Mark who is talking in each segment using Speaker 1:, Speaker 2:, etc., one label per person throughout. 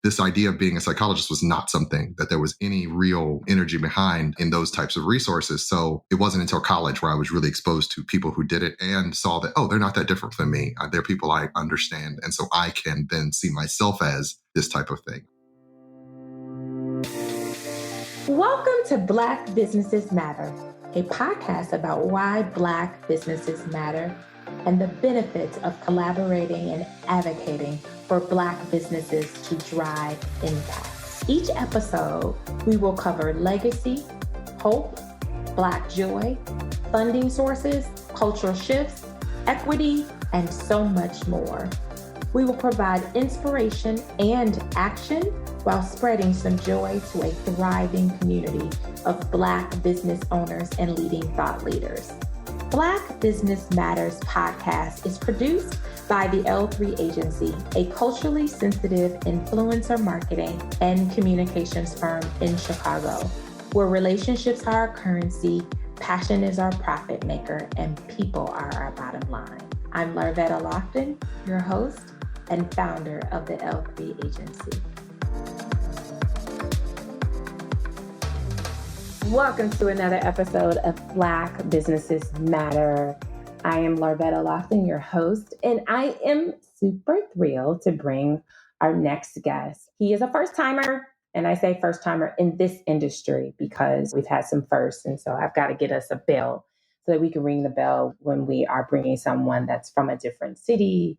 Speaker 1: this idea of being a psychologist was not something that there was any real energy behind in those types of resources. So it wasn't until college where I was really exposed to people who did it and saw that, oh, they're not that different from me. They're people I understand. And so I can then see myself as this type of thing.
Speaker 2: Welcome to Black Businesses Matter, a podcast about why Black businesses matter and the benefits of collaborating and advocating for Black businesses to drive impact. Each episode, we will cover legacy, hope, Black joy, funding sources, cultural shifts, equity, and so much more. We will provide inspiration and action while spreading some joy to a thriving community of Black business owners and leading thought leaders. Black Business Matters podcast is produced by the L3 Agency, a culturally sensitive influencer marketing and communications firm in Chicago, where relationships are our currency, passion is our profit maker, and people are our bottom line. I'm Larvetta Lofton, your host and founder of the L3 Agency. Welcome to another episode of Black Businesses Matter. I am Larvetta Lofton, your host, and I am super thrilled to bring our next guest. He is a first-timer, and I say first-timer in this industry because we've had some firsts, and so I've got to get us a bell so that we can ring the bell when we are bringing someone that's from a different city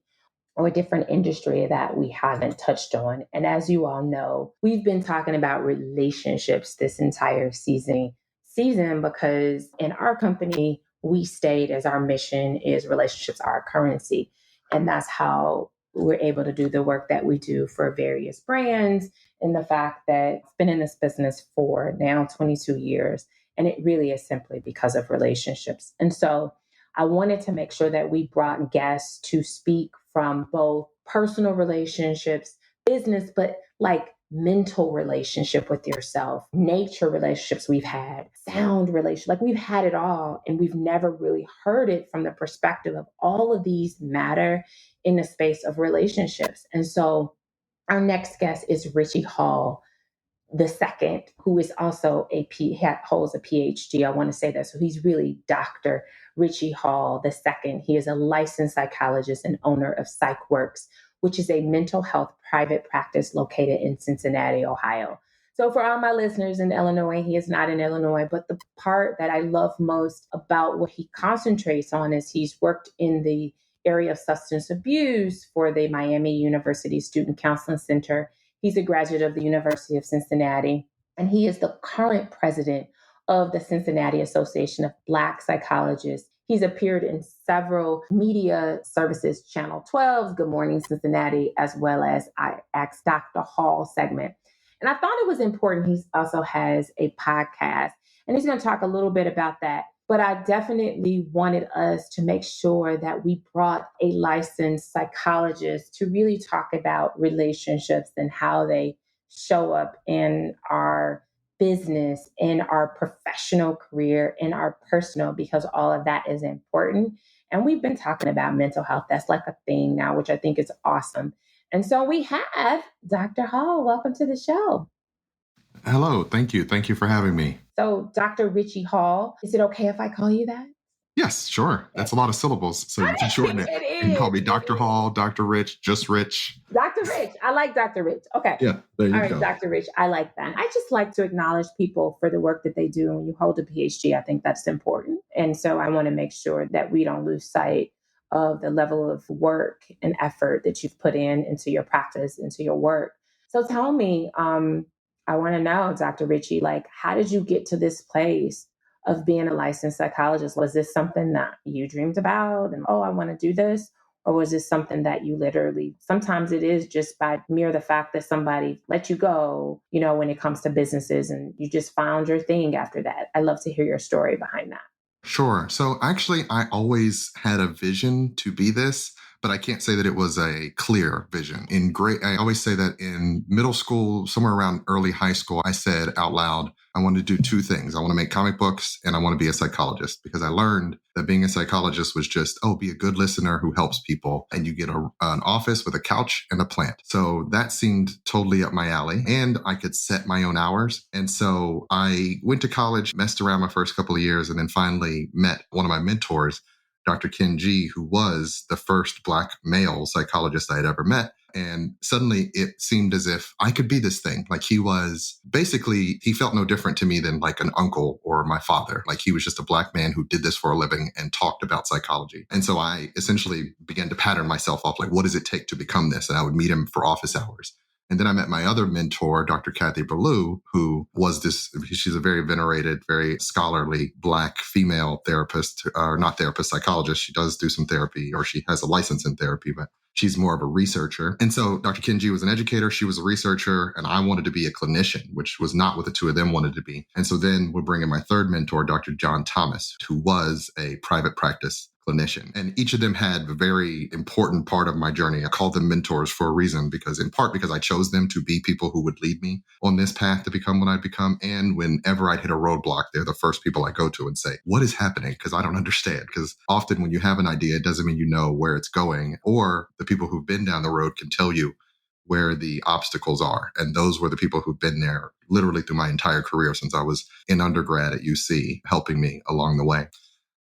Speaker 2: or a different industry that we haven't touched on. And as you all know, we've been talking about relationships this entire season because in our company, we state as our mission is relationships are our currency. And that's how we're able to do the work that we do for various brands, and the fact that it's been in this business for now 22 years. And it really is simply because of relationships. And so I wanted to make sure that we brought guests to speak from both personal relationships, business, but like mental relationship with yourself, nature relationships we've had, sound relationship, like we've had it all. And we've never really heard it from the perspective of all of these matter in the space of relationships. And so our next guest is Ritch Hall the second, who is also holds a PhD. I want to say that. So he's really Dr. Ritch Hall the second. He is a licensed psychologist and owner of PsychWorks, which is a mental health private practice located in Cincinnati, Ohio. So for all my listeners in Illinois, he is not in Illinois, but the part that I love most about what he concentrates on is he's worked in the area of substance abuse for the Miami University Student Counseling Center. He's a graduate of the University of Cincinnati, and he is the current president of the Cincinnati Association of Black Psychologists. He's appeared in several media services, Channel 12's Good Morning Cincinnati, as well as I Asked Dr. Hall segment. And I thought it was important. He also has a podcast, and he's going to talk a little bit about that. But I definitely wanted us to make sure that we brought a licensed psychologist to really talk about relationships and how they show up in our business, in our professional career, in our personal, because all of that is important. And we've been talking about mental health. That's like a thing now, which I think is awesome. And so we have Dr. Hall. Welcome to the show.
Speaker 1: Hello. Thank you. Thank you for having me.
Speaker 2: So Dr. Ritch Hall, is it okay if I call you that?
Speaker 1: Yes, sure. That's a lot of syllables. So you can shorten it. You can call me Dr. Hall, Dr. Ritch, just Ritch.
Speaker 2: Dr. Ritch. I like Dr. Ritch. Okay.
Speaker 1: Yeah, there you go.
Speaker 2: All right, Dr. Ritch. I like that. I just like to acknowledge people for the work that they do. And when you hold a PhD, I think that's important. And so I want to make sure that we don't lose sight of the level of work and effort that you've put into your practice, into your work. So tell me, I want to know, Dr. Ritch, like, how did you get to this place of being a licensed psychologist? Was this something that you dreamed about and, I want to do this? Or was this something that you literally, sometimes it is just by mere the fact that somebody let you go, when it comes to businesses, and you just found your thing after that. I'd love to hear your story behind that.
Speaker 1: Sure. So actually, I always had a vision to be this, but I can't say that it was a clear vision. I always say that in middle school, somewhere around early high school, I said out loud, I want to do two things. I want to make comic books and I want to be a psychologist, because I learned that being a psychologist was just, be a good listener who helps people. And you get an office with a couch and a plant. So that seemed totally up my alley, and I could set my own hours. And so I went to college, messed around my first couple of years, and then finally met one of my mentors, Dr. Ken G, who was the first Black male psychologist I had ever met. And suddenly it seemed as if I could be this thing. Like he felt no different to me than like an uncle or my father. Like he was just a Black man who did this for a living and talked about psychology. And so I essentially began to pattern myself off, like, what does it take to become this? And I would meet him for office hours. And then I met my other mentor, Dr. Kathy Berlew, who was she's a very venerated, very scholarly Black female therapist, or not therapist, psychologist. She does do some therapy, or she has a license in therapy, but she's more of a researcher. And so Dr. Kenji was an educator, she was a researcher, and I wanted to be a clinician, which was not what the two of them wanted to be. And so then we'll bring in my third mentor, Dr. John Thomas, who was a private practice clinician. And each of them had a very important part of my journey. I called them mentors for a reason, in part because I chose them to be people who would lead me on this path to become what I'd become. And whenever I'd hit a roadblock, they're the first people I go to and say, what is happening? Because I don't understand. Because often when you have an idea, it doesn't mean you know where it's going, or the people who've been down the road can tell you where the obstacles are. And those were the people who've been there literally through my entire career since I was in undergrad at UC, helping me along the way.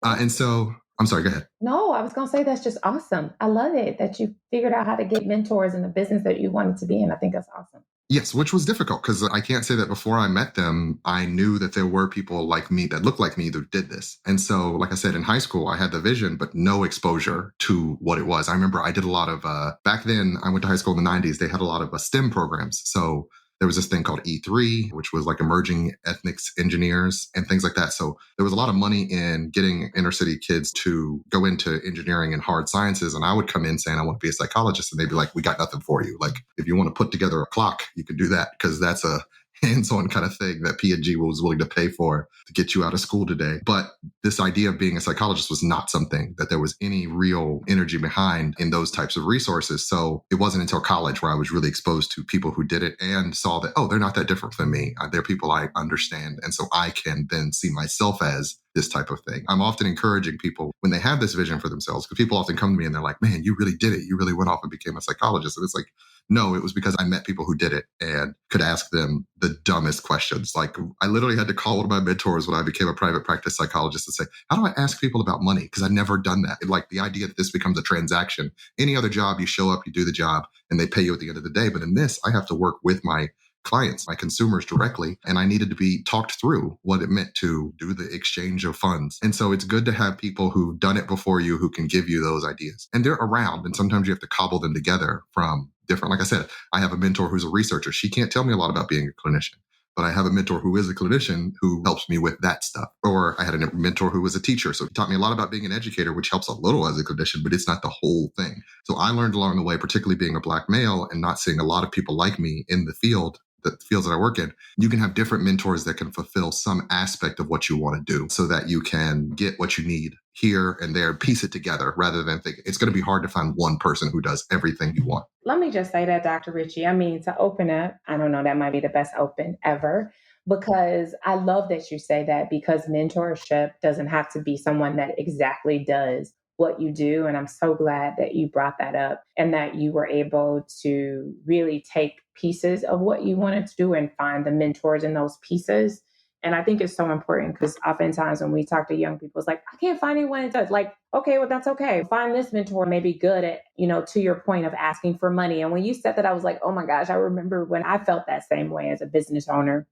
Speaker 1: And so I'm sorry, go ahead.
Speaker 2: No, I was going to say that's just awesome. I love it that you figured out how to get mentors in the business that you wanted to be in. I think that's awesome.
Speaker 1: Yes, which was difficult, because I can't say that before I met them, I knew that there were people like me that looked like me that did this. And so, like I said, in high school, I had the vision, but no exposure to what it was. I remember I did a lot of, back then, I went to high school in the 90s, they had a lot of STEM programs. So there was this thing called E3, which was like emerging ethnics engineers and things like that. So there was a lot of money in getting inner city kids to go into engineering and hard sciences. And I would come in saying, I want to be a psychologist. And they'd be like, we got nothing for you. Like, if you want to put together a clock, you can do that, because that's a hands-on kind of thing that P&G was willing to pay for to get you out of school today. But this idea of being a psychologist was not something that there was any real energy behind in those types of resources. So it wasn't until college where I was really exposed to people who did it and saw that, they're not that different than me. They're people I understand. And so I can then see myself as this type of thing. I'm often encouraging people when they have this vision for themselves, because people often come to me and they're like, man, you really did it. You really went off and became a psychologist. And it's like, no, it was because I met people who did it and could ask them the dumbest questions. Like, I literally had to call one of my mentors when I became a private practice psychologist and say, how do I ask people about money? Because I'd never done that. Like, the idea that this becomes a transaction. Any other job, you show up, you do the job, and they pay you at the end of the day. But in this, I have to work with my clients, my consumers directly, and I needed to be talked through what it meant to do the exchange of funds. And so it's good to have people who've done it before you who can give you those ideas. And they're around, and sometimes you have to cobble them together from different, like I said, I have a mentor who's a researcher. She can't tell me a lot about being a clinician, but I have a mentor who is a clinician who helps me with that stuff. Or I had a mentor who was a teacher. So he taught me a lot about being an educator, which helps a little as a clinician, but it's not the whole thing. So I learned along the way, particularly being a Black male and not seeing a lot of people like me in the fields that I work in, you can have different mentors that can fulfill some aspect of what you want to do so that you can get what you need here and there, piece it together, rather than think it's going to be hard to find one person who does everything you want.
Speaker 2: Let me just say that, Dr. Ritchie, to open up, I don't know, that might be the best open ever, because I love that you say that, because mentorship doesn't have to be someone that exactly does what you do. And I'm so glad that you brought that up and that you were able to really take pieces of what you wanted to do and find the mentors in those pieces. And I think it's so important, because oftentimes when we talk to young people, it's like, I can't find anyone that does. Like, okay, well, that's okay. Find this mentor may be good at, to your point of asking for money. And when you said that, I was like, oh my gosh, I remember when I felt that same way as a business owner.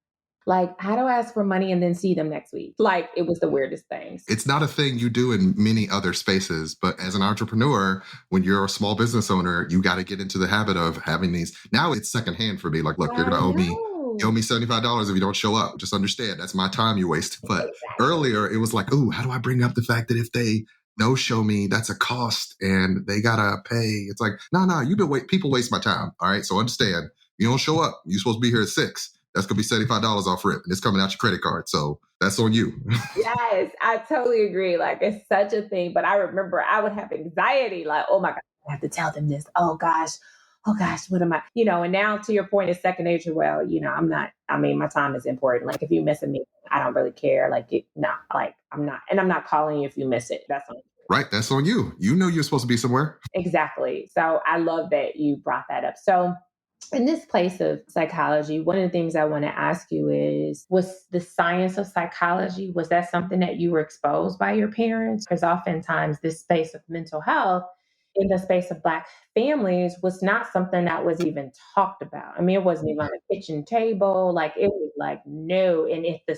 Speaker 2: Like, how do I ask for money and then see them next week? Like, it was the weirdest things.
Speaker 1: It's not a thing you do in many other spaces, but as an entrepreneur, when you're a small business owner, you got to get into the habit of having these. Now it's secondhand for me. Like, look, you're going to owe me. You owe me $75 if you don't show up. Just understand that's my time you wasted. But earlier it was like, ooh, how do I bring up the fact that if they no show me, that's a cost and they gotta pay? It's like, no, people waste my time. All right. So understand, you don't show up. You're supposed to be here at 6. That's going to be $75 off rip, and it's coming out your credit card. So that's on you.
Speaker 2: Yes, I totally agree. Like, it's such a thing. But I remember I would have anxiety, like, oh my God, I have to tell them this. Oh gosh, what am I? And now to your point, it's second nature. Well, my time is important. Like if you miss a meeting, I don't really care. I'm not calling you if you miss it. That's on you.
Speaker 1: Right. That's on you. You know you're supposed to be somewhere.
Speaker 2: Exactly. So I love that you brought that up. So in this place of psychology, one of the things I want to ask you is, was the science of psychology, was that something that you were exposed by your parents? Because oftentimes this space of mental health in the space of Black families was not something that was even talked about. I mean, it wasn't even on the kitchen table. Like it was like, no. And if the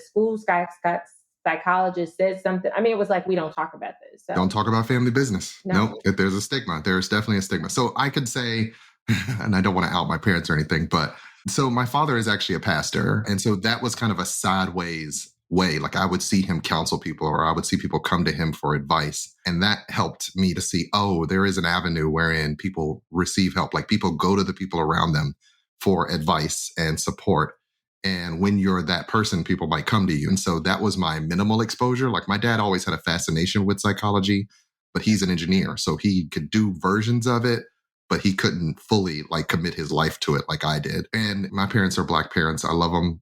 Speaker 2: psychologist said something, I mean, it was like, we don't talk about this. So
Speaker 1: Don't talk about family business.
Speaker 2: No.
Speaker 1: Nope. There's a stigma. There's definitely a stigma. So I could say, and I don't want to out my parents or anything, but so my father is actually a pastor. And so that was kind of a sideways way. Like I would see him counsel people, or I would see people come to him for advice. And that helped me to see, oh, there is an avenue wherein people receive help. Like people go to the people around them for advice and support. And when you're that person, people might come to you. And so that was my minimal exposure. Like my dad always had a fascination with psychology, but he's an engineer. So he could do versions of it, but he couldn't fully like commit his life to it like I did. And my parents are Black parents. I love them,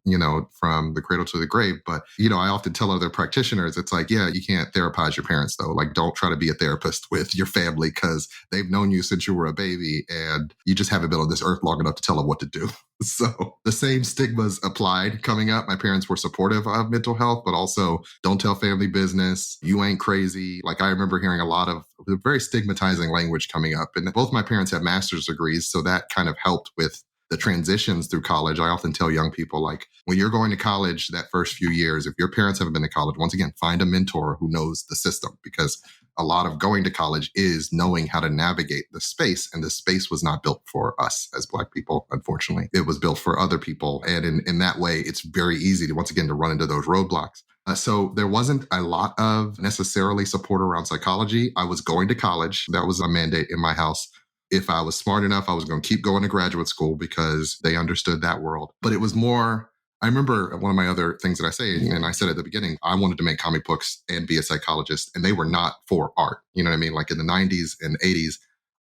Speaker 1: from the cradle to the grave. But, I often tell other practitioners, it's like, yeah, you can't therapize your parents though. Like, don't try to be a therapist with your family because they've known you since you were a baby and you just haven't been on this earth long enough to tell them what to do. So the same stigmas applied coming up. My parents were supportive of mental health, but also don't tell family business. You ain't crazy. Like I remember hearing a lot of very stigmatizing language coming up. And both my parents have master's degrees. So that kind of helped with the transitions through college. I often tell young people, like when you're going to college that first few years, if your parents haven't been to college, once again, find a mentor who knows the system, because a lot of going to college is knowing how to navigate the space. And the space was not built for us as Black people, unfortunately. It was built for other people. And in that way, it's very easy to, once again, to run into those roadblocks. So there wasn't a lot of necessarily support around psychology. I was going to college. That was a mandate in my house. If I was smart enough, I was going to keep going to graduate school because they understood that world. But it was more, I remember one of my other things that I say, and I said at the beginning, I wanted to make comic books and be a psychologist, and they were not for art. You know what I mean? Like in the 90s and 80s,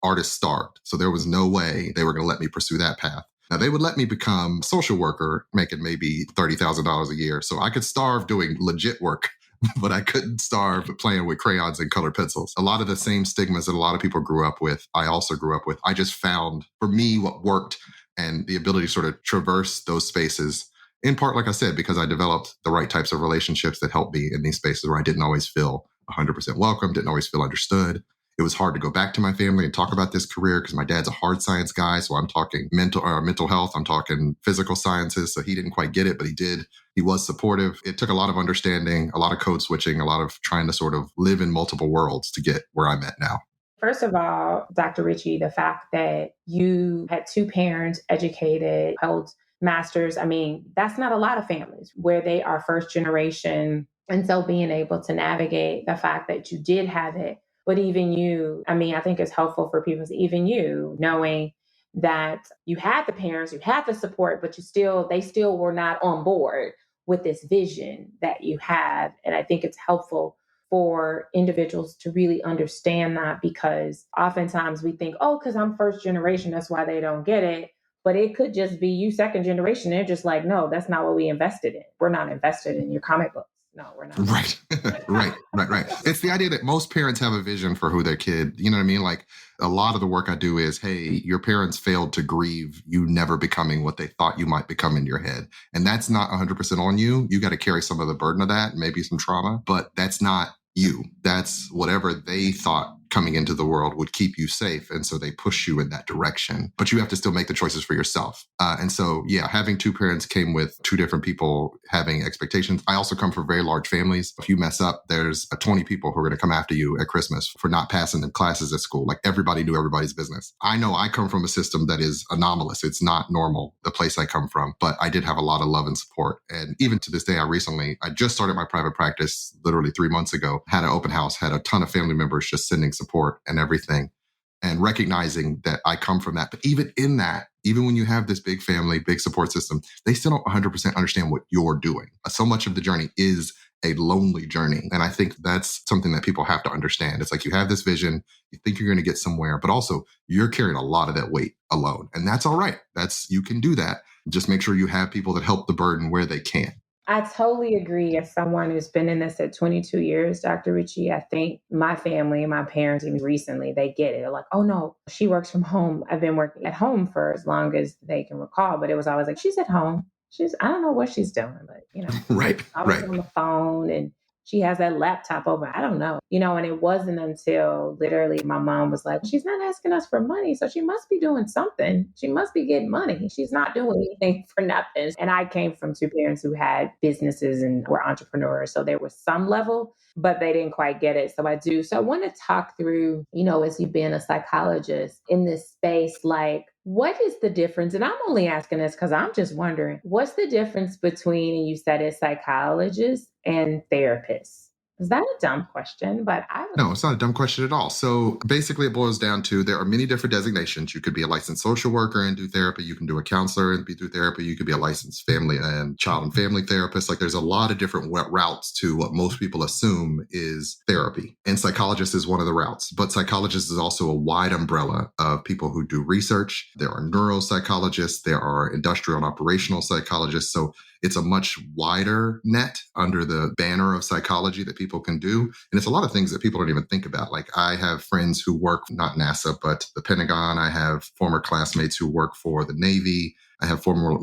Speaker 1: artists starved. So there was no way they were going to let me pursue that path. Now, they would let me become a social worker, making maybe $30,000 a year. So I could starve doing legit work, but I couldn't starve playing with crayons and colored pencils. A lot of the same stigmas that a lot of people grew up with, I also grew up with. I just found, for me, what worked and the ability to sort of traverse those spaces, in part, like I said, because I developed the right types of relationships that helped me in these spaces where I didn't always feel 100% welcome, didn't always feel understood. It was hard to go back to my family and talk about this career because my dad's a hard science guy. So I'm talking mental health. I'm talking physical sciences. So he didn't quite get it, but he did. He was supportive. It took a lot of understanding, a lot of code switching, a lot of trying to sort of live in multiple worlds to get where I'm at now.
Speaker 2: First of all, Dr. Ritchie, the fact that you had two parents, educated, held masters, I mean, that's not a lot of families where they are first generation. And so being able to navigate the fact that you did have it, but even you, I mean, I think it's helpful for people, even you, knowing that you had the parents, you had the support, but they still were not on board with this vision that you have. And I think it's helpful for individuals to really understand that, because oftentimes we think, oh, because I'm first generation, that's why they don't get it. But it could just be you second generation. They're just like, no, that's not what we invested in. We're not invested in your comic books. No, we're not.
Speaker 1: Right. Right. It's the idea that most parents have a vision for who their kid, you know what I mean? Like a lot of the work I do is, hey, your parents failed to grieve you never becoming what they thought you might become in your head. And that's not 100% on you. You got to carry some of the burden of that, maybe some trauma, but that's not you. That's whatever they thought coming into the world would keep you safe. And so they push you in that direction, but you have to still make the choices for yourself. And so, yeah, having two parents came with two different people having expectations. I also come from very large families. If you mess up, there's 20 people who are going to come after you at Christmas for not passing the classes at school. Like everybody knew everybody's business. I know I come from a system that is anomalous. It's not normal, the place I come from, but I did have a lot of love and support. And even to this day, I just started my private practice literally 3 months ago, had an open house, had a ton of family members just sending support and everything, and recognizing that I come from that. But even in that, even when you have this big family, big support system, they still don't 100% understand what you're doing. So much of the journey is a lonely journey. And I think that's something that people have to understand. It's like you have this vision, you think you're going to get somewhere, but also you're carrying a lot of that weight alone. And that's all right. You can do that. Just make sure you have people that help the burden where they can.
Speaker 2: I totally agree. As someone who's been in this at 22 years, Dr. Ritchie, I think my family, my parents, even recently, they get it. They're like, oh no, she works from home. I've been working at home for as long as they can recall, but it was always like, she's at home. I don't know what she's doing, but
Speaker 1: Right.
Speaker 2: always
Speaker 1: Right.
Speaker 2: on the phone and she has that laptop open. I don't know, and it wasn't until literally my mom was like, she's not asking us for money. So she must be doing something. She must be getting money. She's not doing anything for nothing. And I came from two parents who had businesses and were entrepreneurs. So there was some level, but they didn't quite get it. So I do. So I want to talk through, as you've been a psychologist in this space, like, what is the difference? And I'm only asking this because I'm just wondering, what's the difference between, and you said it's psychologists and therapists? Is that a dumb question? But
Speaker 1: No, it's not a dumb question at all. So basically, it boils down to there are many different designations. You could be a licensed social worker and do therapy. You can do a counselor and do therapy. You could be a licensed family and child and family therapist. Like there's a lot of different routes to what most people assume is therapy. And psychologist is one of the routes. But psychologist is also a wide umbrella of people who do research. There are neuropsychologists. There are industrial and operational psychologists. So it's a much wider net under the banner of psychology that people can do. And it's a lot of things that people don't even think about. Like I have friends who work, not NASA, but the Pentagon. I have former classmates who work for the Navy. I have former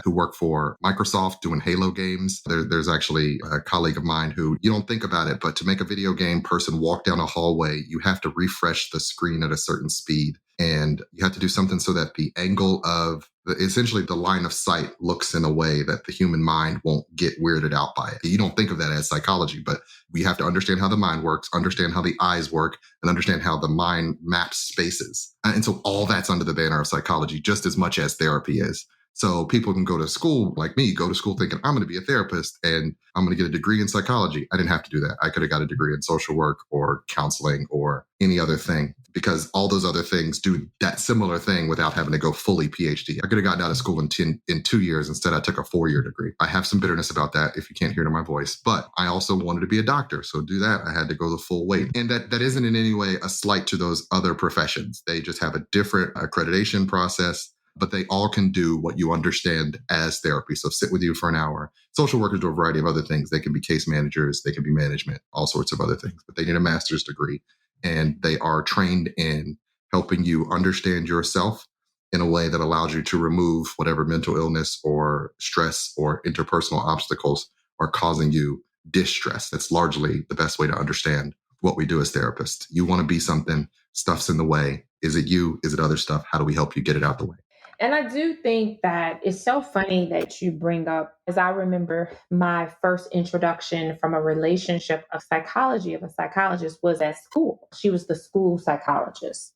Speaker 1: who work for Microsoft doing Halo games. There's actually a colleague of mine who, you don't think about it, but to make a video game person walk down a hallway, you have to refresh the screen at a certain speed. And you have to do something so that the angle of essentially the line of sight looks in a way that the human mind won't get weirded out by it. You don't think of that as psychology, but we have to understand how the mind works, understand how the eyes work, and understand how the mind maps spaces. And so all that's under the banner of psychology, just as much as therapy is. So people can go to school, like me, go to school thinking, I'm going to be a therapist and I'm going to get a degree in psychology. I didn't have to do that. I could have got a degree in social work or counseling or any other thing, because all those other things do that similar thing without having to go fully PhD. I could have gotten out of school in 2 years. Instead, I took a 4-year degree. I have some bitterness about that if you can't hear it in my voice, but I also wanted to be a doctor. So to do that, I had to go the full weight. And that isn't in any way a slight to those other professions. They just have a different accreditation process, but they all can do what you understand as therapy. So sit with you for an hour. Social workers do a variety of other things. They can be case managers, they can be management, all sorts of other things, but they need a master's degree. And they are trained in helping you understand yourself in a way that allows you to remove whatever mental illness or stress or interpersonal obstacles are causing you distress. That's largely the best way to understand what we do as therapists. You want to be something, stuff's in the way. Is it you? Is it other stuff? How do we help you get it out the way?
Speaker 2: And I do think that it's so funny that you bring up, as I remember my first introduction from a relationship of psychology of a psychologist was at school. She was the school psychologist.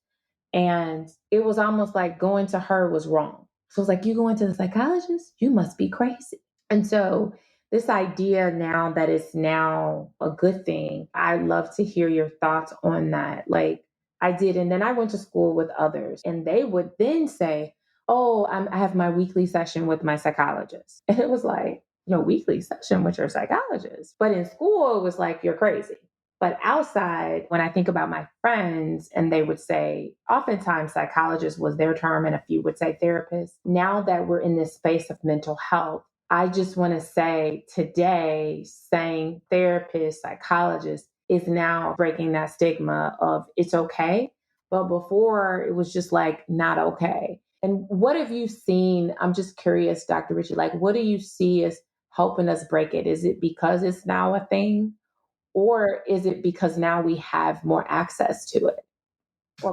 Speaker 2: And it was almost like going to her was wrong. So it's like, you going to the psychologist? You must be crazy. And so this idea now that it's now a good thing, I'd love to hear your thoughts on that. Like I did. And then I went to school with others and they would then say, oh, I have my weekly session with my psychologist. And it was like, your weekly session with your psychologist. But in school, it was like, you're crazy. But outside, when I think about my friends, and they would say, oftentimes psychologist was their term, and a few would say therapist. Now that we're in this space of mental health, I just want to say today, saying therapist, psychologist is now breaking that stigma of it's okay. But before, it was just like not okay. And what have you seen? I'm just curious, Dr. Ritchie, like, what do you see as helping us break it? Is it because it's now a thing? Or is it because now we have more access to it?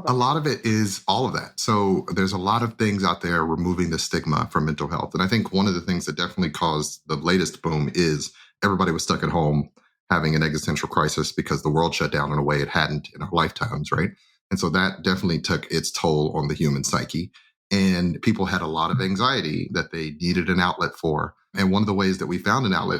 Speaker 1: A lot of it is all of that. So there's a lot of things out there removing the stigma from mental health. And I think one of the things that definitely caused the latest boom is everybody was stuck at home having an existential crisis because the world shut down in a way it hadn't in our lifetimes, right? And so that definitely took its toll on the human psyche. And people had a lot of anxiety that they needed an outlet for. And one of the ways that we found an outlet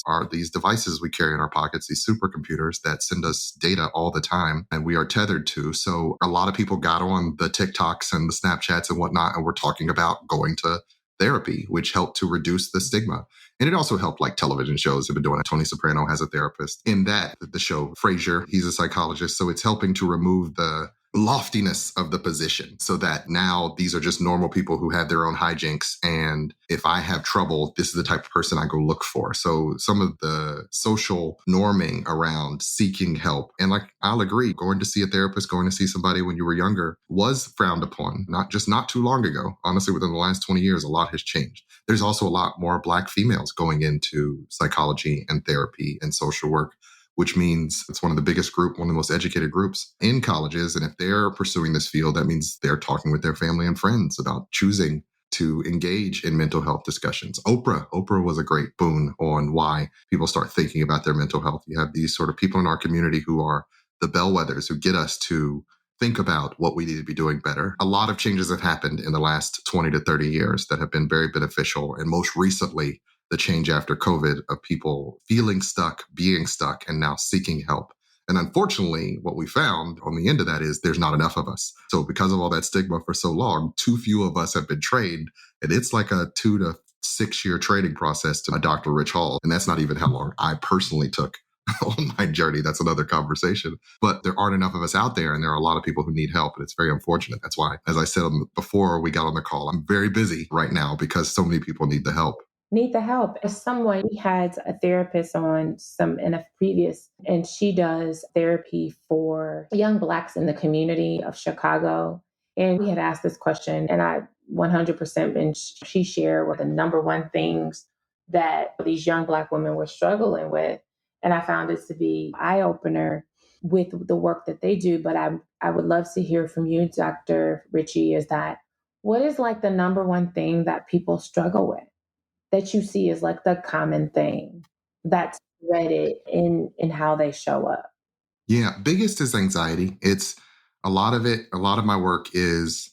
Speaker 1: are these devices we carry in our pockets, these supercomputers that send us data all the time and we are tethered to. So a lot of people got on the TikToks and the Snapchats and whatnot, and we're talking about going to therapy, which helped to reduce the stigma. And it also helped like television shows have been doing it. Tony Soprano has a therapist in that the show Frasier, he's a psychologist. So it's helping to remove the loftiness of the position so that now these are just normal people who have their own hijinks. And if I have trouble, this is the type of person I go look for. So some of the social norming around seeking help, and like I'll agree, going to see a therapist, going to see somebody when you were younger was frowned upon, not too long ago. Honestly, within the last 20 years, a lot has changed. There's also a lot more Black females going into psychology and therapy and social work, which means it's one of the biggest group, one of the most educated groups in colleges. And if they're pursuing this field, that means they're talking with their family and friends about choosing to engage in mental health discussions. Oprah was a great boon on why people start thinking about their mental health. You have these sort of people in our community who are the bellwethers who get us to think about what we need to be doing better. A lot of changes have happened in the last 20 to 30 years that have been very beneficial. And most recently, the change after COVID of people feeling stuck, being stuck, and now seeking help. And unfortunately, what we found on the end of that is there's not enough of us. So because of all that stigma for so long, too few of us have been trained. And it's like a 2 to 6 year training process to a DR Ritch Hall. And that's not even how long I personally took on my journey. That's another conversation. But there aren't enough of us out there. And there are a lot of people who need help. And it's very unfortunate. That's why, as I said before we got on the call, I'm very busy right now because so many people need the help.
Speaker 2: Need the help. As someone, we had a therapist on in a previous, and she does therapy for young Blacks in the community of Chicago. And we had asked this question, and I 100%, and she shared what the number one things that these young Black women were struggling with. And I found it to be eye-opener with the work that they do. But I would love to hear from you, Dr. Ritchie, is that what is like the number one thing that people struggle with, that you see as like the common thing that's threaded in how they show up?
Speaker 1: Yeah, biggest is anxiety. It's a lot of it. A lot of my work is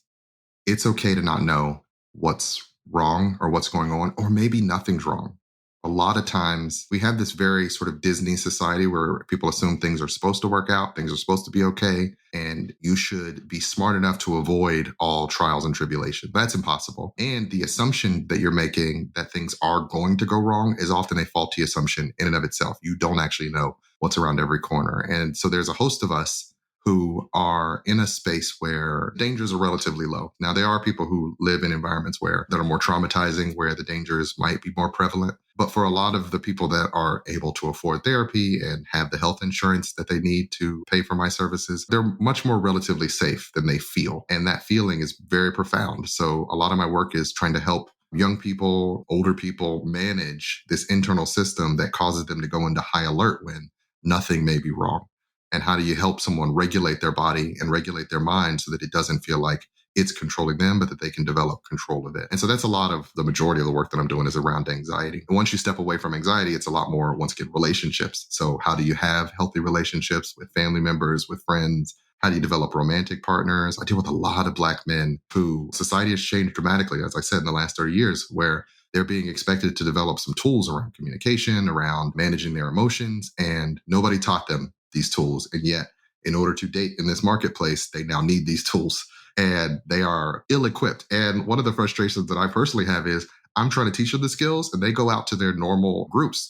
Speaker 1: it's okay to not know what's wrong or what's going on, or maybe nothing's wrong. A lot of times we have this very sort of Disney society where people assume things are supposed to work out, things are supposed to be okay, and you should be smart enough to avoid all trials and tribulation. That's impossible. And the assumption that you're making that things are going to go wrong is often a faulty assumption in and of itself. You don't actually know what's around every corner. And so there's a host of us who are in a space where dangers are relatively low. Now, there are people who live in environments that are more traumatizing, where the dangers might be more prevalent. But for a lot of the people that are able to afford therapy and have the health insurance that they need to pay for my services, they're much more relatively safe than they feel. And that feeling is very profound. So a lot of my work is trying to help young people, older people manage this internal system that causes them to go into high alert when nothing may be wrong. And how do you help someone regulate their body and regulate their mind so that it doesn't feel like it's controlling them, but that they can develop control of it? And so that's a lot of the majority of the work that I'm doing is around anxiety. And once you step away from anxiety, it's a lot more, once again, relationships. So how do you have healthy relationships with family members, with friends? How do you develop romantic partners? I deal with a lot of Black men who society has changed dramatically, as I said, in the last 30 years, where they're being expected to develop some tools around communication, around managing their emotions, and nobody taught them these tools. And yet, in order to date in this marketplace, they now need these tools and they are ill-equipped. And one of the frustrations that I personally have is I'm trying to teach them the skills and they go out to their normal groups,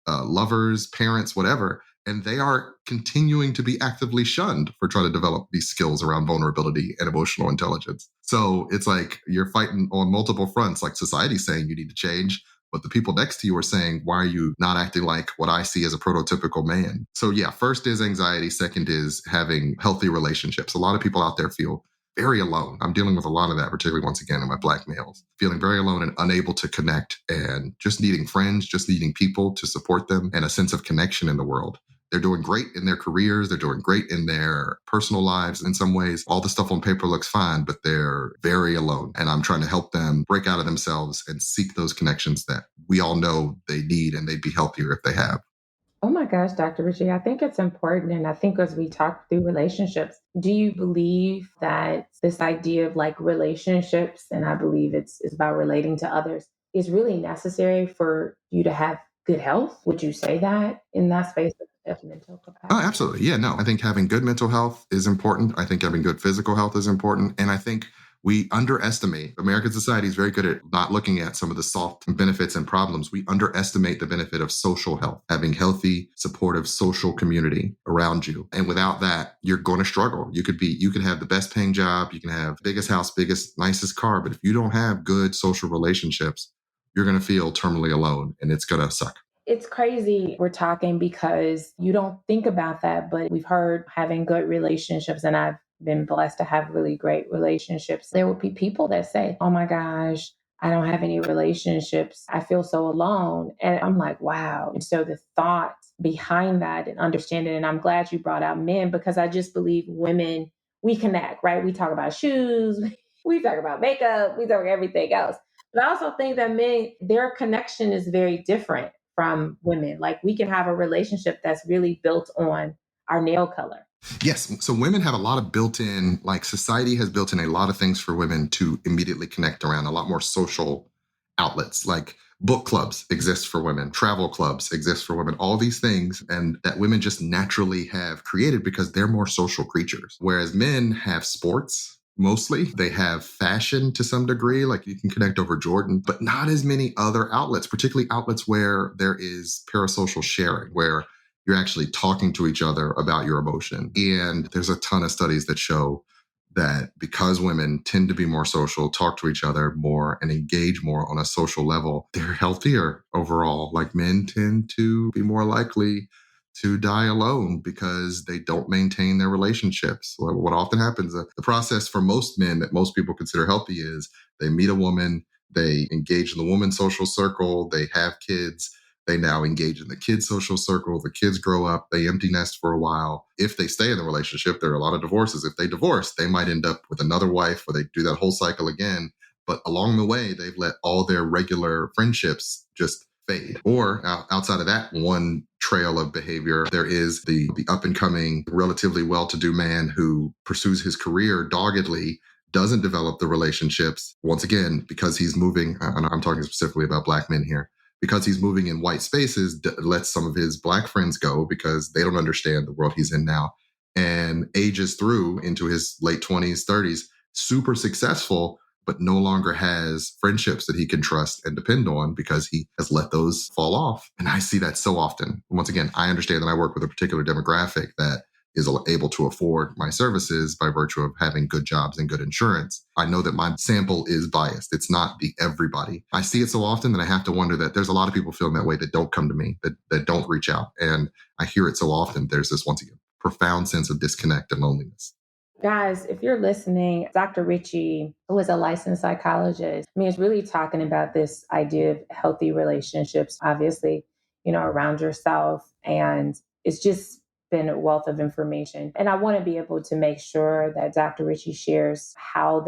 Speaker 1: lovers, parents, whatever, and they are continuing to be actively shunned for trying to develop these skills around vulnerability and emotional intelligence. So it's like you're fighting on multiple fronts, like society's saying you need to change, but the people next to you are saying, why are you not acting like what I see as a prototypical man? So yeah, first is anxiety. Second is having healthy relationships. A lot of people out there feel very alone. I'm dealing with a lot of that, particularly once again in my Black males, feeling very alone and unable to connect and just needing friends, just needing people to support them and a sense of connection in the world. They're doing great in their careers. They're doing great in their personal lives. In some ways, all the stuff on paper looks fine, but they're very alone. And I'm trying to help them break out of themselves and seek those connections that we all know they need, and they'd be healthier if they have.
Speaker 2: Oh my gosh, Dr. Ritchie, I think it's important. And I think as we talk through relationships, do you believe that this idea of like relationships, and I believe it's about relating to others, is really necessary for you to have good health? Would you say that in that space of mental capacity?
Speaker 1: Oh, absolutely. Yeah, no, I think having good mental health is important. I think having good physical health is important. And I think We underestimate. American society is very good at not looking at some of the soft benefits and problems. We underestimate the benefit of social health, having healthy, supportive social community around you. And without that, you're going to struggle. You could have the best paying job, you can have biggest house, biggest, nicest car, but if you don't have good social relationships, you're going to feel terminally alone and it's going to suck.
Speaker 2: It's crazy we're talking because you don't think about that, but we've heard having good relationships, and I've been blessed to have really great relationships. There will be people that say, oh my gosh, I don't have any relationships. I feel so alone. And I'm like, wow. And so the thought behind that and understanding, and I'm glad you brought out men because I just believe women, we connect, right? We talk about shoes, we talk about makeup, we talk about everything else. But I also think that men, their connection is very different from women. Like we can have a relationship that's really built on our nail color.
Speaker 1: Yes. So women have a lot of built-in, like society has built in a lot of things for women to immediately connect around, a lot more social outlets, like book clubs exist for women, travel clubs exist for women, all these things, and that women just naturally have created because they're more social creatures. Whereas men have sports. Mostly they have fashion to some degree, like you can connect over Jordan, but not as many other outlets, particularly outlets where there is parasocial sharing, where you're actually talking to each other about your emotion. And there's a ton of studies that show that because women tend to be more social, talk to each other more, and engage more on a social level, they're healthier overall. Like men tend to be more likely to die alone because they don't maintain their relationships. What often happens, the process for most men that most people consider healthy is they meet a woman, they engage in the woman's social circle, they have kids, they now engage in the kids' social circle, the kids grow up, they empty nest for a while. If they stay in the relationship, there are a lot of divorces. If they divorce, they might end up with another wife or they do that whole cycle again. But along the way, they've let all their regular friendships just fade. Or outside of that one trail of behavior, there is the up and coming, relatively well-to-do man who pursues his career doggedly, doesn't develop the relationships, once again, because he's moving, and I'm talking specifically about Black men here, because he's moving in white spaces, lets some of his Black friends go because they don't understand the world he's in now, and ages through into his late 20s, 30s, super successful, but no longer has friendships that he can trust and depend on because he has let those fall off. And I see that so often. Once again, I understand that I work with a particular demographic that is able to afford my services by virtue of having good jobs and good insurance. I know that my sample is biased. It's not the everybody. I see it so often that I have to wonder that there's a lot of people feeling that way that don't come to me, that don't reach out. And I hear it so often. There's this, once again, profound sense of disconnect and loneliness.
Speaker 2: Guys, if you're listening, Dr. Ritchie, who is a licensed psychologist, is really talking about this idea of healthy relationships, obviously, around yourself. And it's just been a wealth of information. And I want to be able to make sure that Dr. Ritchie shares how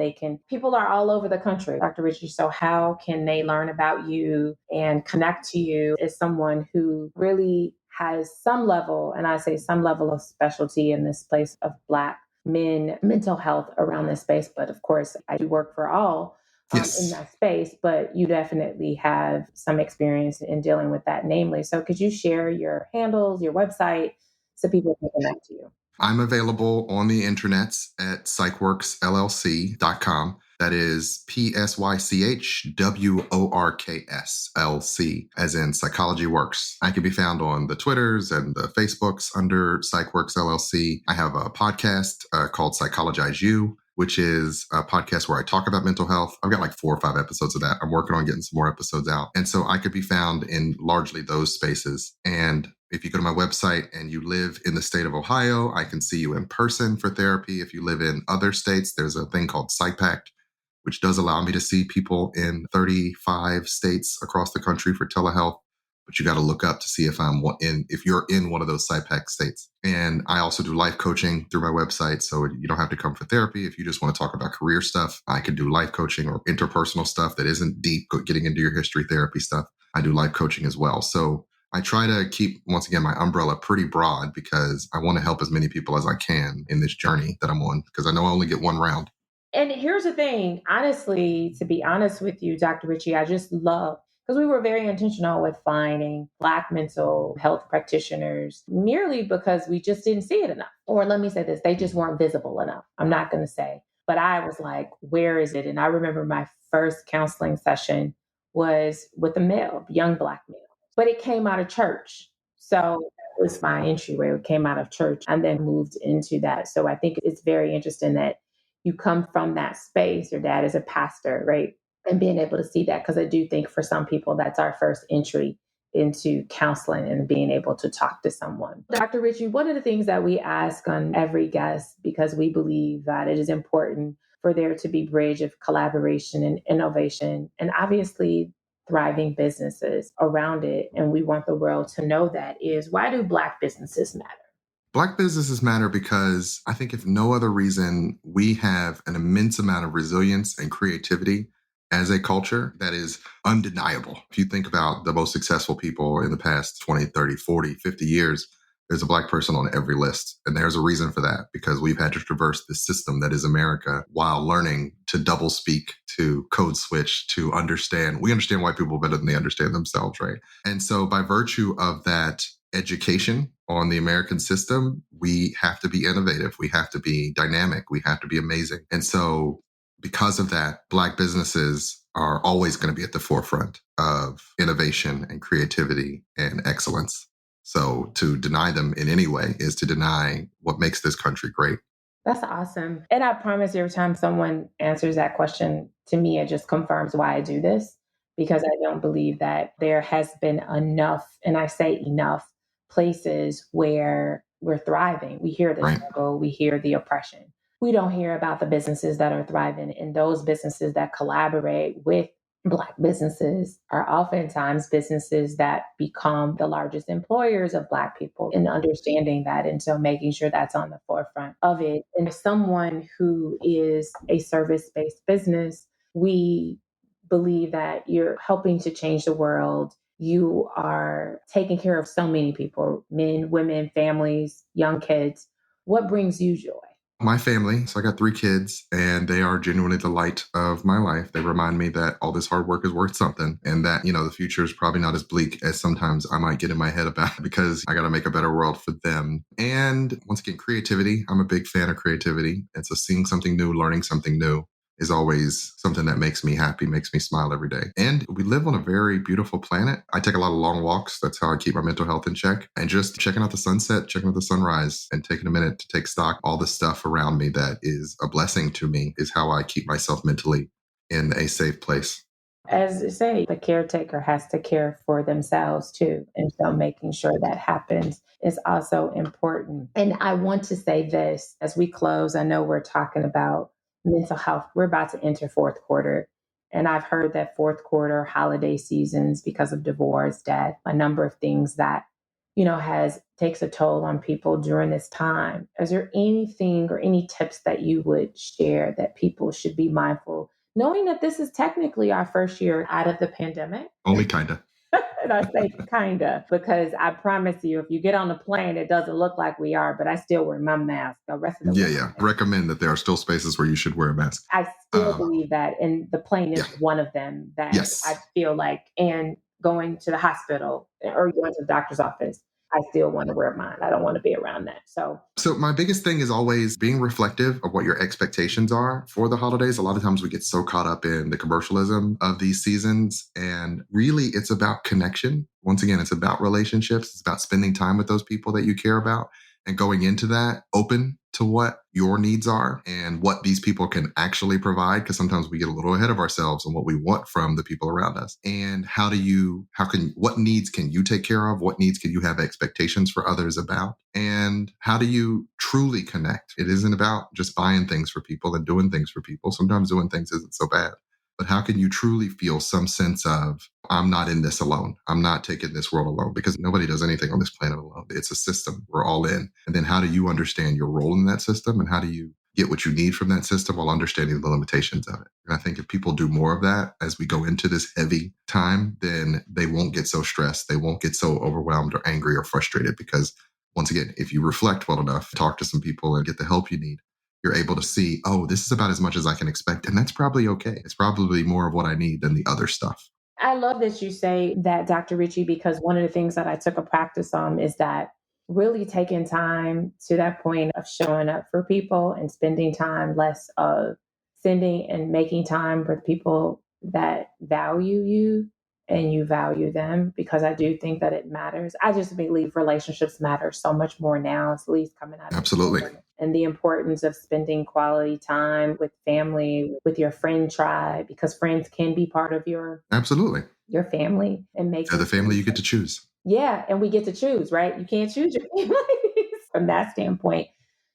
Speaker 2: people are all over the country, Dr. Ritchie. So how can they learn about you and connect to you as someone who really has some level, and I say some level of specialty in this place of Black men mental health around this space. But of course, I do work for all in that space, but you definitely have some experience in dealing with that, namely. So could you share your handles, your website, so people can connect to you?
Speaker 1: I'm available on the internets at psychworksllc.com. That is PsychWorks, as in Psychology Works. I can be found on the Twitters and the Facebooks under PsychWorks LLC. I have a podcast called Psychologize U, which is a podcast where I talk about mental health. I've got like 4 or 5 episodes of that. I'm working on getting some more episodes out. And so I could be found in largely those spaces. And if you go to my website and you live in the state of Ohio, I can see you in person for therapy. If you live in other states, there's a thing called PsyPact, which does allow me to see people in 35 states across the country for telehealth. But you got to look up to see if you're in one of those PsyPact states. And I also do life coaching through my website. So you don't have to come for therapy. If you just want to talk about career stuff, I can do life coaching or interpersonal stuff that isn't deep, getting into your history therapy stuff. I do life coaching as well. So I try to keep, once again, my umbrella pretty broad because I want to help as many people as I can in this journey that I'm on, because I know I only get one round.
Speaker 2: And here's the thing, honestly, to be honest with you, Dr. Ritchie, I just love, because we were very intentional with finding Black mental health practitioners merely because we just didn't see it enough. Or let me say this, they just weren't visible enough. I'm not going to say But I was like, where is it? And I remember my first counseling session was with a male, young Black male, but it came out of church. So that was my entryway. It came out of church and then moved into that. So I think it's very interesting that you come from that space. Your dad is a pastor, right? And being able to see that, because I do think for some people, that's our first entry into counseling and being able to talk to someone. Dr. Ritchie, one of the things that we ask on every guest, because we believe that it is important for there to be bridge of collaboration and innovation, and obviously thriving businesses around it. And we want the world to know that is, why do Black businesses matter?
Speaker 1: Black businesses matter because I think if no other reason, we have an immense amount of resilience and creativity as a culture that is undeniable. If you think about the most successful people in the past 20, 30, 40, 50 years, there's a Black person on every list. And there's a reason for that, because we've had to traverse the system that is America while learning to double speak, to code switch, to understand. We understand white people better than they understand themselves, right? And so by virtue of that education on the American system, we have to be innovative. We have to be dynamic. We have to be amazing. And so because of that, Black businesses are always going to be at the forefront of innovation and creativity and excellence. So to deny them in any way is to deny what makes this country great.
Speaker 2: That's awesome. And I promise every time someone answers that question to me, it just confirms why I do this, because I don't believe that there has been enough, and I say enough, places where we're thriving. We hear the struggle, we hear the oppression. We don't hear about the businesses that are thriving, and those businesses that collaborate with Black businesses are oftentimes businesses that become the largest employers of Black people, and understanding that. And so making sure that's on the forefront of it. And as someone who is a service-based business, we believe that you're helping to change the world. You are taking care of so many people, men, women, families, young kids. What brings you joy?
Speaker 1: My family. So I got 3 kids, and they are genuinely the light of my life. They remind me that all this hard work is worth something, and that, the future is probably not as bleak as sometimes I might get in my head about, because I got to make a better world for them. And once again, creativity. I'm a big fan of creativity. And so seeing something new, learning something new is always something that makes me happy, makes me smile every day. And we live on a very beautiful planet. I take a lot of long walks. That's how I keep my mental health in check. And just checking out the sunset, checking out the sunrise, and taking a minute to take stock, all the stuff around me that is a blessing to me, is how I keep myself mentally in a safe place.
Speaker 2: As I say, the caretaker has to care for themselves too. And so making sure that happens is also important. And I want to say this as we close. I know we're talking about mental health. We're about to enter fourth quarter. And I've heard that fourth quarter, holiday seasons, because of divorce, death, a number of things that, takes a toll on people during this time. Is there anything or any tips that you would share that people should be mindful, knowing that this is technically our first year out of the pandemic?
Speaker 1: Only kinda.
Speaker 2: And I say kinda, because I promise you, if you get on the plane, it doesn't look like we are, but I still wear my mask the rest of the way.
Speaker 1: Yeah. Recommend that there are still spaces where you should wear a mask.
Speaker 2: I still believe that, and the plane is one of them that I feel like, and going to the hospital or going to the doctor's office, I still want to wear mine. I don't want to be around that. So
Speaker 1: my biggest thing is always being reflective of what your expectations are for the holidays. A lot of times we get so caught up in the commercialism of these seasons, and really it's about connection. Once again, it's about relationships. It's about spending time with those people that you care about, and going into that open to what your needs are and what these people can actually provide. Because sometimes we get a little ahead of ourselves on what we want from the people around us. And what needs can you take care of? What needs can you have expectations for others about? And how do you truly connect? It isn't about just buying things for people and doing things for people. Sometimes doing things isn't so bad. But how can you truly feel some sense of, I'm not in this alone. I'm not taking this world alone, because nobody does anything on this planet alone. It's a system. We're all in. And then how do you understand your role in that system? And how do you get what you need from that system while understanding the limitations of it? And I think if people do more of that as we go into this heavy time, then they won't get so stressed. They won't get so overwhelmed or angry or frustrated, because once again, if you reflect well enough, talk to some people and get the help you need, you're able to see, oh, this is about as much as I can expect. And that's probably okay. It's probably more of what I need than the other stuff.
Speaker 2: I love that you say that, Dr. Ritchie, because one of the things that I took a practice on is that really taking time to that point of showing up for people and spending time less of sending and making time for people that value you and you value them, because I do think that it matters. I just believe relationships matter so much more now, at least coming out of the
Speaker 1: Absolutely.
Speaker 2: pandemic. And the importance of spending quality time with family, with your friend tribe, because friends can be part of
Speaker 1: Absolutely.
Speaker 2: your family and
Speaker 1: They're
Speaker 2: making
Speaker 1: the family you get to choose.
Speaker 2: yeah, and we get to choose, right? You can't choose your families from that standpoint.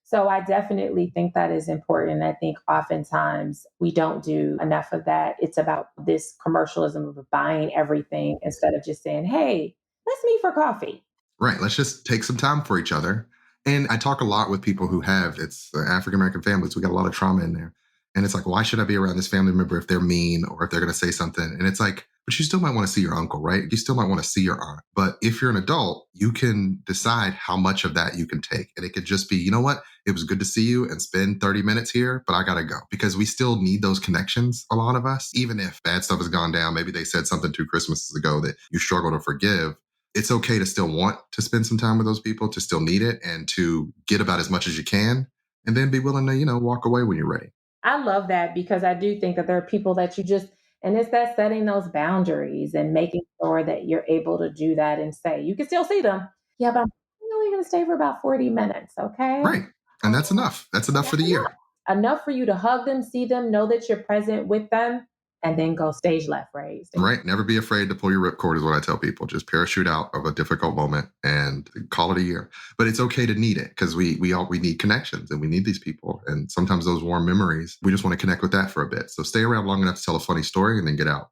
Speaker 2: So I definitely think that is important. I think oftentimes we don't do enough of that. It's about this commercialism of buying everything instead of just saying, hey, let's meet for coffee.
Speaker 1: Right. Let's just take some time for each other. And I talk a lot with people who have, it's African American families. We got a lot of trauma in there. And it's like, why should I be around this family member if they're mean or if they're going to say something? And it's like, but you still might want to see your uncle, right? You still might want to see your aunt. But if you're an adult, you can decide how much of that you can take. And it could just be, you know what? It was good to see you and spend 30 minutes here, but I got to go, because we still need those connections, a lot of us, even if bad stuff has gone down. Maybe they said something 2 Christmases ago that you struggle to forgive. It's okay to still want to spend some time with those people, to still need it, and to get about as much as you can, and then be willing to, walk away when you're ready.
Speaker 2: I love that, because I do think that there are people that you just, and it's that setting those boundaries and making sure that you're able to do that and say, you can still see them. Yeah, but I'm only going to stay for about 40 minutes. Okay.
Speaker 1: Right. And that's enough. That's enough for the year.
Speaker 2: Enough for you to hug them, see them, know that you're present with them, and then go stage left, raised.
Speaker 1: Right. Never be afraid to pull your ripcord is what I tell people. Just parachute out of a difficult moment and call it a year. But it's okay to need it, because we need connections and we need these people. And sometimes those warm memories, we just want to connect with that for a bit. So stay around long enough to tell a funny story and then get out.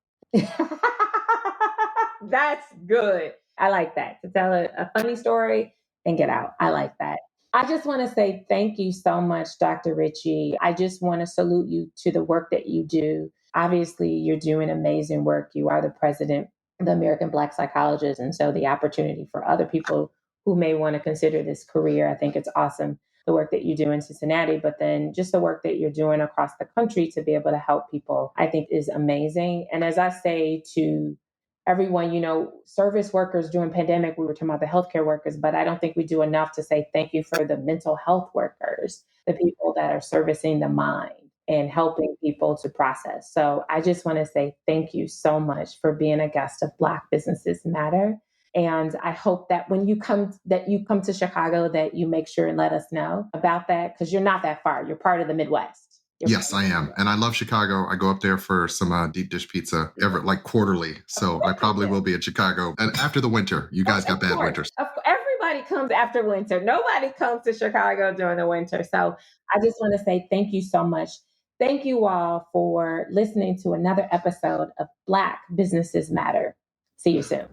Speaker 2: That's good. I like that. To tell a funny story and get out. I like that. I just want to say thank you so much, Dr. Ritchie. I just want to salute you to the work that you do. Obviously, you're doing amazing work. You are the president of the American Black Psychologists. And so the opportunity for other people who may want to consider this career, I think it's awesome, the work that you do in Cincinnati, but then just the work that you're doing across the country to be able to help people, I think is amazing. And as I say to everyone, service workers during pandemic, we were talking about the healthcare workers, but I don't think we do enough to say thank you for the mental health workers, the people that are servicing the mind and helping people to process. So I just want to say thank you so much for being a guest of Black Businesses Matter. And I hope that when you come to Chicago, that you make sure and let us know about that, because you're not that far. You're part of the Midwest.
Speaker 1: Yes, I am. And I love Chicago. I go up there for some deep dish pizza quarterly. So I probably will be in Chicago. And after the winter, you guys got bad winters.
Speaker 2: Everybody comes after winter. Nobody comes to Chicago during the winter. So I just want to say thank you so much. Thank you all for listening to another episode of Black Businesses Matter. See you soon.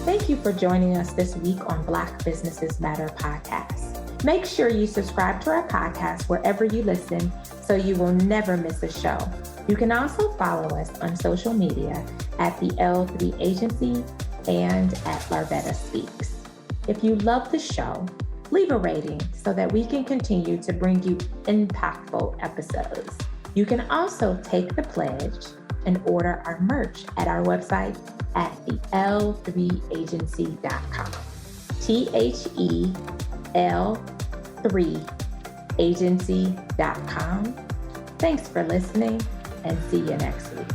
Speaker 2: Thank you for joining us this week on Black Businesses Matter podcast. Make sure you subscribe to our podcast wherever you listen so you will never miss a show. You can also follow us on social media at the L3 Agency and at Larvetta Speaks. If you love the show, leave a rating so that we can continue to bring you impactful episodes. You can also take the pledge and order our merch at our website at thetl3agency.com. THEL3agency.com. Thanks for listening, and see you next week.